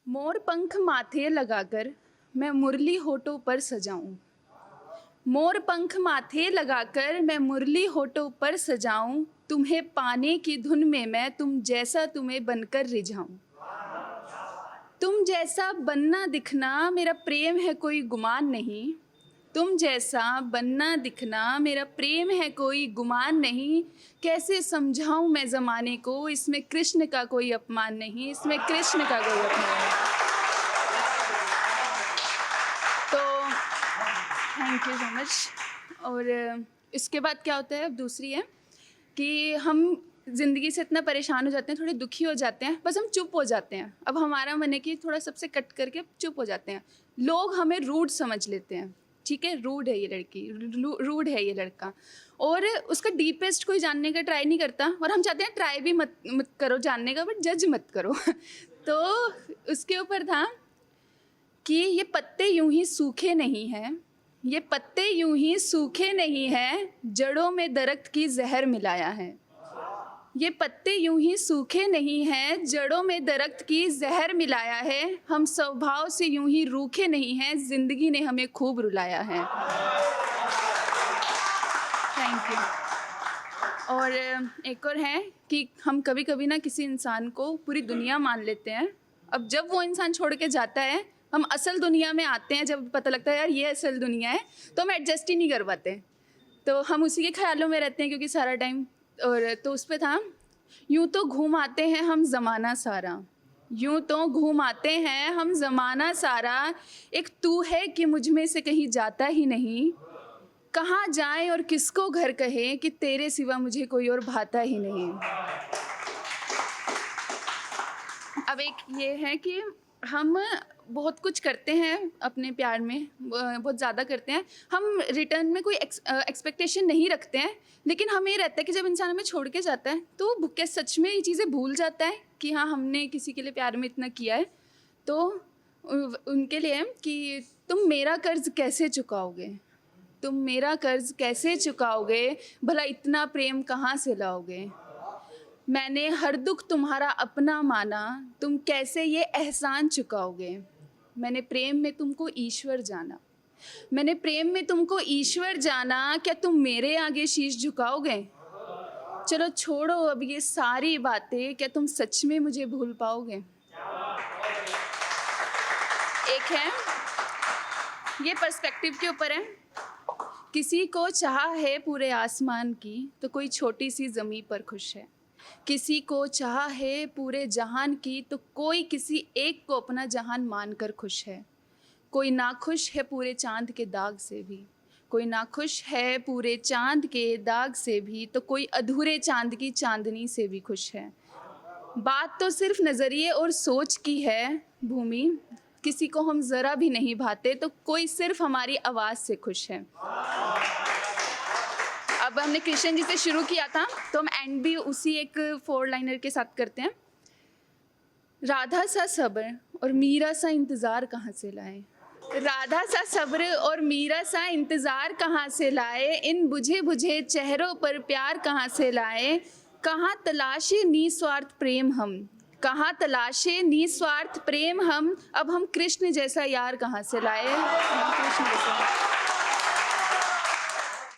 मोर पंख माथे लगाकर मैं मुरली होठों पर सजाऊं। मोर पंख माथे लगाकर मैं मुरली होठों पर सजाऊं। तुम्हें पाने की धुन में मैं तुम जैसा तुम्हें बनकर रिझाऊं। तुम जैसा बनना दिखना मेरा प्रेम है कोई गुमान नहीं। तुम जैसा बनना दिखना मेरा प्रेम है कोई गुमान नहीं। कैसे समझाऊं मैं ज़माने को, इसमें कृष्ण का कोई अपमान नहीं, इसमें कृष्ण का कोई अपमान नहीं। तो थैंक यू सो मच। और इसके बाद क्या होता है, अब दूसरी है कि हम ज़िंदगी से इतना परेशान हो जाते हैं, थोड़े दुखी हो जाते हैं, बस हम चुप हो जाते हैं। अब हमारा मन है कि थोड़ा सबसे कट करके चुप हो जाते हैं। लोग हमें रूड समझ लेते हैं, ठीक है, रूड है ये लड़की, रूड है ये लड़का, और उसका डीपेस्ट कोई जानने का ट्राई नहीं करता। और हम चाहते हैं ट्राई भी मत करो जानने का, बट जज मत करो। तो उसके ऊपर था कि ये पत्ते यूं ही सूखे नहीं हैं, ये पत्ते यूं ही सूखे नहीं हैं, जड़ों में दरख्त की जहर मिलाया है। ये पत्ते यूं ही सूखे नहीं हैं, जड़ों में दरख्त की जहर मिलाया है। हम स्वभाव से यूं ही रूखे नहीं हैं, जिंदगी ने हमें खूब रुलाया है। Thank you. और एक और है कि हम कभी कभी ना किसी इंसान को पूरी दुनिया मान लेते हैं। अब जब वो इंसान छोड़ के जाता है, हम असल दुनिया में आते हैं, जब पता लगता है यार ये असल दुनिया है, तो हम एडजस्ट ही नहीं कर पाते। तो हम उसी के ख्यालों में रहते हैं क्योंकि सारा टाइम। और तो उस पर था, यूं तो घूम आते हैं हम ज़माना सारा, यूं तो घूम आते हैं हम ज़माना सारा, एक तू है कि मुझ में से कहीं जाता ही नहीं। कहाँ जाए और किसको घर कहे कि तेरे सिवा मुझे कोई और भाता ही नहीं। अब एक ये है कि हम बहुत कुछ करते हैं अपने प्यार में, बहुत ज़्यादा करते हैं। हम रिटर्न में कोई एक्सपेक्टेशन नहीं रखते हैं, लेकिन हमें रहता है कि जब इंसान हमें छोड़ के जाता है तो वो क्या सच में ये चीज़ें भूल जाता है कि हाँ हमने किसी के लिए प्यार में इतना किया है। तो उनके लिए कि तुम मेरा कर्ज कैसे चुकाओगे, तुम मेरा कर्ज कैसे चुकाओगे, भला इतना प्रेम कहाँ से लाओगे। मैंने हर दुख तुम्हारा अपना माना, तुम कैसे ये एहसान चुकाओगे। मैंने प्रेम में तुमको ईश्वर जाना, मैंने प्रेम में तुमको ईश्वर जाना, क्या तुम मेरे आगे शीश झुकाओगे। चलो छोड़ो अब ये सारी बातें, क्या तुम सच में मुझे भूल पाओगे। एक है, ये पर्सपेक्टिव के ऊपर है। किसी को चाह है पूरे आसमान की, तो कोई छोटी सी ज़मीं पर खुश है। किसी को चाह है पूरे जहान की, तो कोई किसी एक को अपना जहान मानकर खुश है। कोई नाखुश है पूरे चांद के दाग से भी, कोई नाखुश है पूरे चांद के दाग से भी, तो कोई अधूरे चांद की चांदनी से भी खुश है। बात तो सिर्फ नज़रिए और सोच की है भूमि, किसी को हम ज़रा भी नहीं भाते, तो कोई सिर्फ हमारी आवाज़ से खुश है। अब हमने कृष्ण जी से शुरू किया था, तो हम एंड भी उसी एक 4 लाइनर के साथ करते हैं। राधा सा सब्र और मीरा सा इंतज़ार कहाँ से लाए, राधा सा सब्र और मीरा सा इंतज़ार कहाँ से लाए, इन बुझे बुझे चेहरों पर प्यार कहाँ से लाए। कहाँ तलाशे निस्वार्थ प्रेम हम, कहाँ तलाशे निस्वार्थ प्रेम हम, अब हम कृष्ण जैसा यार कहाँ से लाए। कृष्ण जैसा